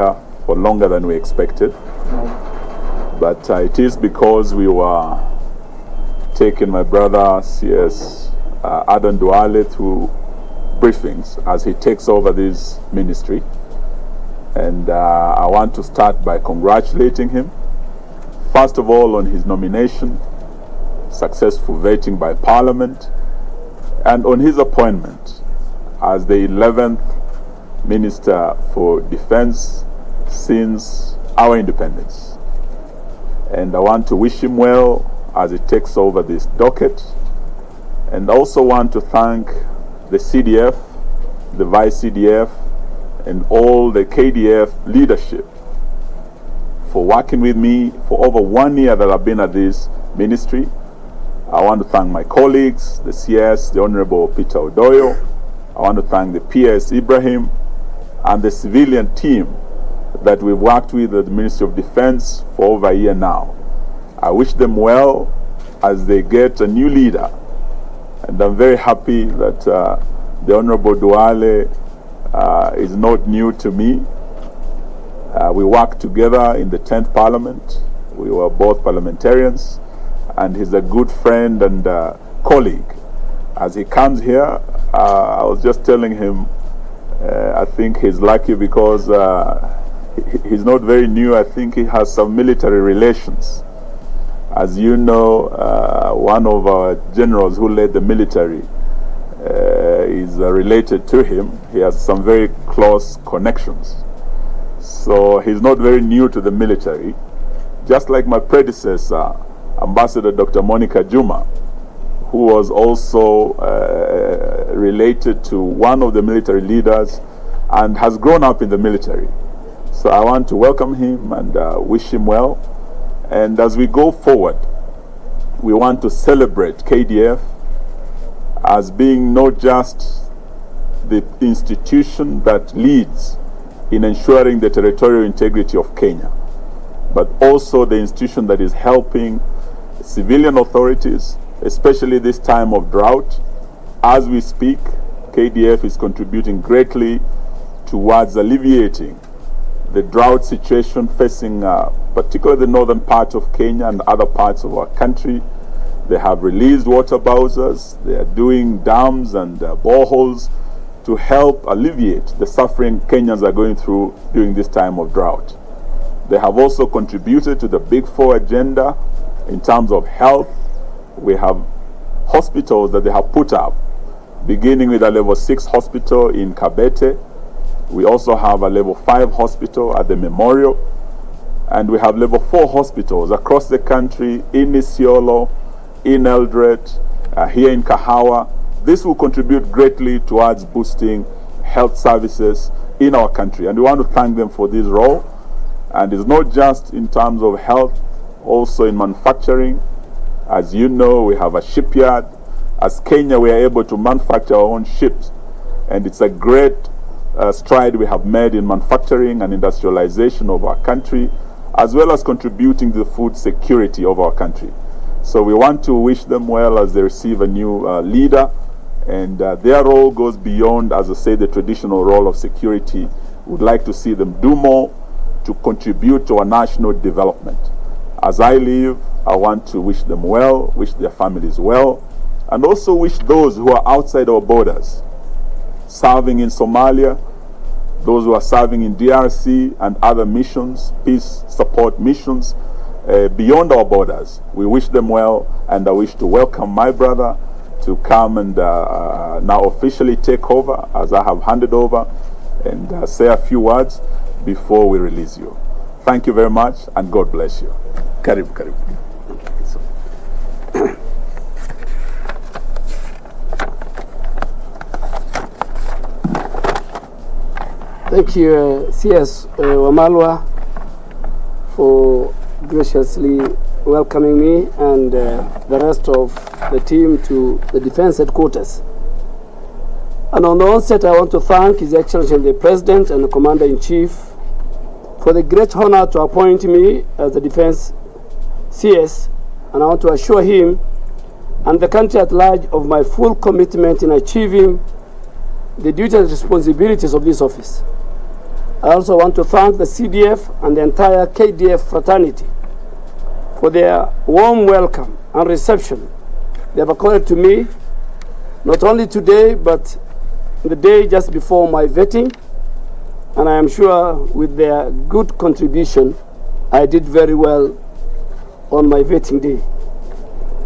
for longer than we expected, but it is because we were taking my brother CS Aden Duale through briefings as he takes over this ministry, and I want to start by congratulating him, first of all, on his nomination, successful vetting by Parliament, and on his appointment as the 11th Minister for Defense since our independence. And I want to wish him well as he takes over this docket, and also want to thank the CDF, the Vice CDF, and all the KDF leadership for working with me for over 1 year that I've been at this ministry. I want to thank my colleagues, the CS, the Honorable Peter Odoyo. I want to thank the PS Ibrahim and the civilian team that we've worked with at the Ministry of Defense for over a year now. I wish them well as they get a new leader, and I'm very happy that the Honorable Duale is not new to me. We worked together in the 10th Parliament. We were both parliamentarians, and he's a good friend and colleague. As he comes here, I was just telling him, I think he's lucky because he's not very new. I think he has some military relations. As you know, one of our generals who led the military is related to him. He has some very close connections. So he's not very new to the military. Just like my predecessor, Ambassador Dr. Monica Juma, who was also related to one of the military leaders and has grown up in the military. So I want to welcome him and wish him well. And as we go forward, we want to celebrate KDF as being not just the institution that leads in ensuring the territorial integrity of Kenya, but also the institution that is helping civilian authorities, especially this time of drought. As we speak, KDF is contributing greatly towards alleviating the drought situation facing particularly the northern part of Kenya and other parts of our country. They have released water bowsers, they are doing dams and boreholes to help alleviate the suffering Kenyans are going through during this time of drought. They have also contributed to the Big Four agenda in terms of health. We have hospitals that they have put up, beginning with a level 6 hospital in Kabete. We also have a level 5 hospital at the Memorial, and we have level 4 hospitals across the country in Isiolo, in Eldoret, here in Kahawa. This will contribute greatly towards boosting health services in our country, and we want to thank them for this role. And it's not just in terms of health, also in manufacturing. As you know, we have a shipyard. As Kenya, we are able to manufacture our own ships, and it's a great stride we have made in manufacturing and industrialization of our country, as well as contributing to the food security of our country. So we want to wish them well as they receive a new leader, and their role goes beyond, as I say, the traditional role of security. We'd like to see them do more to contribute to our national development. As I leave, I want to wish them well, wish their families well, and also wish those who are outside our borders, serving in Somalia, those who are serving in DRC and other missions, peace support missions beyond our borders. We wish them well, and I wish to welcome my brother to come and now officially take over, as I have handed over, and say a few words before we release you. Thank you very much, and God bless you. Karibu, karibu. Thank you, CS Wamalwa, for graciously welcoming me and the rest of the team to the Defense Headquarters. And on the onset, I want to thank His Excellency the President and the Commander-in-Chief for the great honor to appoint me as the Defense CS, and I want to assure him and the country at large of my full commitment in achieving the duties and responsibilities of this office. I also want to thank the CDF and the entire KDF fraternity for their warm welcome and reception they have accorded to me, not only today, but the day just before my vetting. And I am sure with their good contribution, I did very well on my vetting day.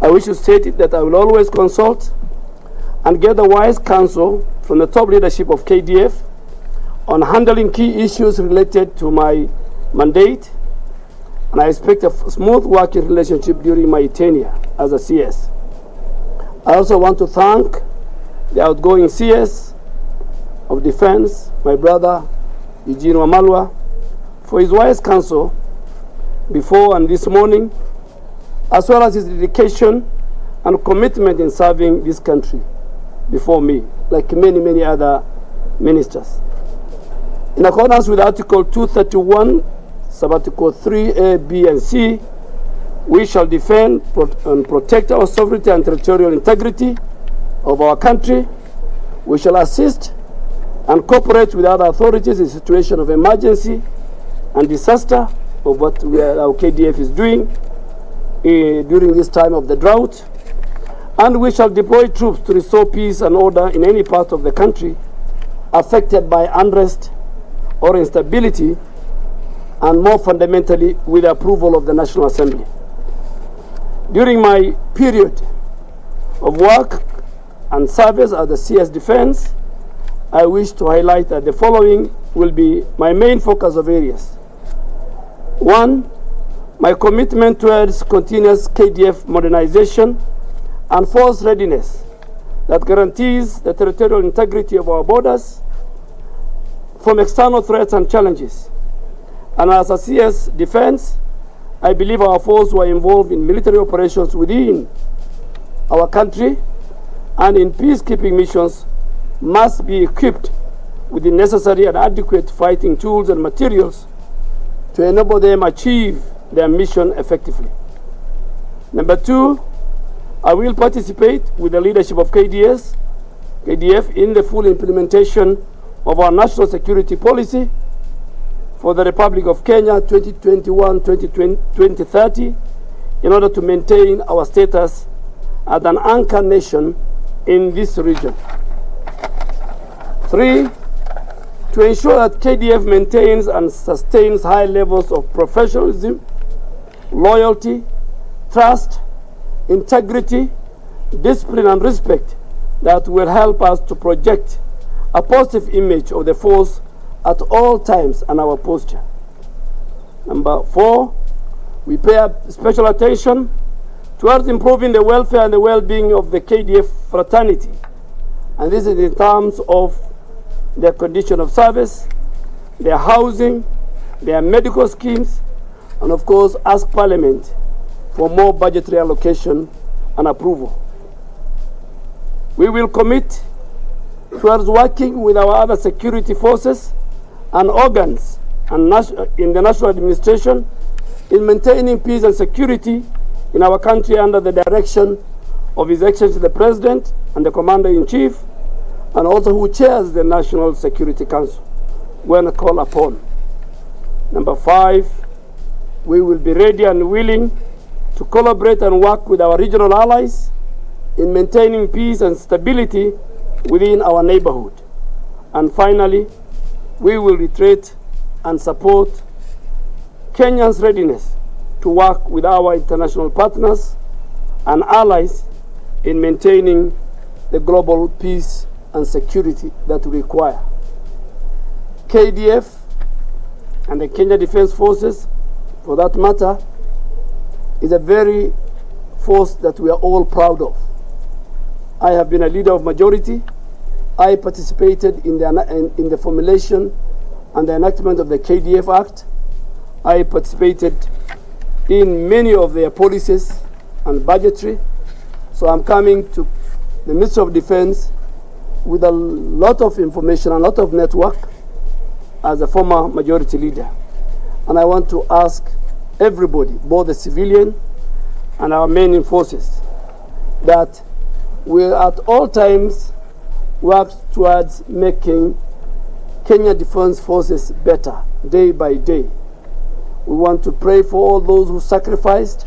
I wish to state it that I will always consult and get the wise counsel from the top leadership of KDF on handling key issues related to my mandate, and I expect a smooth working relationship during my tenure as a CS. I also want to thank the outgoing CS of Defense, my brother Eugene Wamalwa, for his wise counsel before and this morning, as well as his dedication and commitment in serving this country before me, like many, many other ministers. In accordance with Article 231, Sub-Article 3A, B, and C, we shall defend and protect our sovereignty and territorial integrity of our country. We shall assist and cooperate with other authorities in situation of emergency and disaster, of what our KDF is doing during this time of the drought. And we shall deploy troops to restore peace and order in any part of the country affected by unrest or instability, and more fundamentally, with the approval of the National Assembly. During my period of work and service as the CS Defense, I wish to highlight that the following will be my main focus of areas. 1, my commitment towards continuous KDF modernization and force readiness that guarantees the territorial integrity of our borders from external threats and challenges. And as a CS Defense, I believe our forces who are involved in military operations within our country and in peacekeeping missions must be equipped with the necessary and adequate fighting tools and materials to enable them achieve their mission effectively. Number 2, I will participate with the leadership of KDF in the full implementation of our national security policy for the Republic of Kenya 2021-2030 in order to maintain our status as an anchor nation in this region. 3, to ensure that KDF maintains and sustains high levels of professionalism, loyalty, trust, integrity, discipline, and respect that will help us to project a positive image of the force at all times and our posture. Number 4, we pay special attention towards improving the welfare and the well-being of the KDF fraternity. And this is in terms of their condition of service, their housing, their medical schemes, and of course ask Parliament for more budgetary allocation and approval. We will commit towards working with our other security forces and organs and in the national administration in maintaining peace and security in our country under the direction of His Excellency the President and the Commander-in-Chief, and also who chairs the National Security Council when called upon. Number 5, we will be ready and willing to collaborate and work with our regional allies in maintaining peace and stability within our neighborhood. And finally, we will reiterate and support Kenya's readiness to work with our international partners and allies in maintaining the global peace and security that we require. KDF and the Kenya Defense Forces, for that matter, is a very force that we are all proud of. I have been a leader of majority. I participated in the formulation and the enactment of the KDF Act. I participated in many of their policies and budgetary. So I'm coming to the Ministry of Defense with a lot of information, a lot of network as a former majority leader. And I want to ask everybody, both the civilian and our main forces, that we at all times work towards making Kenya Defense Forces better day by day. We want to pray for all those who sacrificed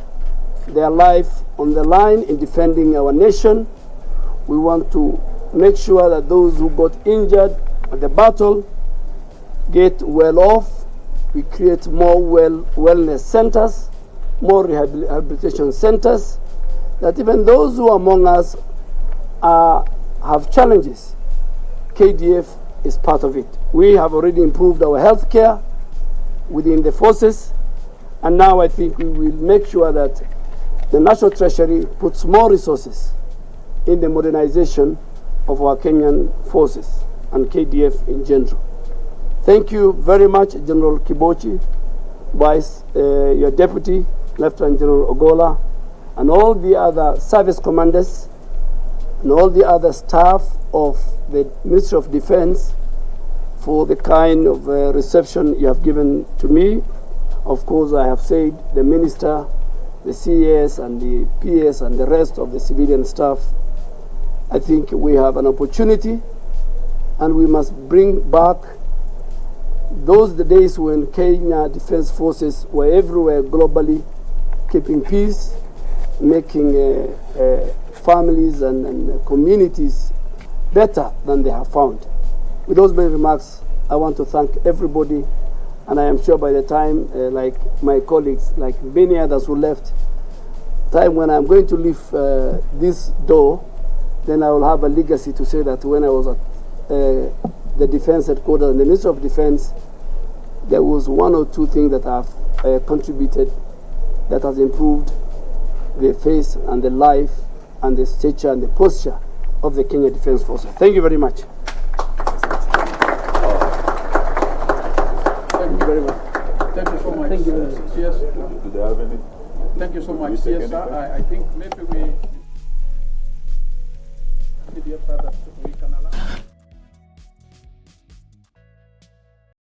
their life on the line in defending our nation. We want to make sure that those who got injured at the battle get well off. We create more wellness centers, more rehabilitation centers, that even those who among us have challenges, KDF is part of it. We have already improved our health care within the forces, and now I think we will make sure that the National Treasury puts more resources in the modernization of our Kenyan forces and KDF in general. Thank you very much, General Kibochi, your Deputy, Lieutenant General Ogola, and all the other service commanders and all the other staff of the Ministry of Defense for the kind of reception you have given to me. Of course, I have said the Minister, the CAS and the PS and the rest of the civilian staff. I think we have an opportunity, and we must bring back those the days when Kenya Defense Forces were everywhere globally, keeping peace, making families and communities better than they have found. With those many remarks, I want to thank everybody, and I am sure by the time, like my colleagues, like many others who left, time when I'm going to leave this door, then I will have a legacy to say that when I was at the Defense Headquarters and the Ministry of Defense, there was one or two things that have contributed that has improved the face and the life and the stature and the posture of the Kenya Defense Forces. Thank you very much. Thank you very much. Thank you so much. Thank you very much. Yes. Do they have any? Thank you so much. Do you take Yes, anything? I think maybe we.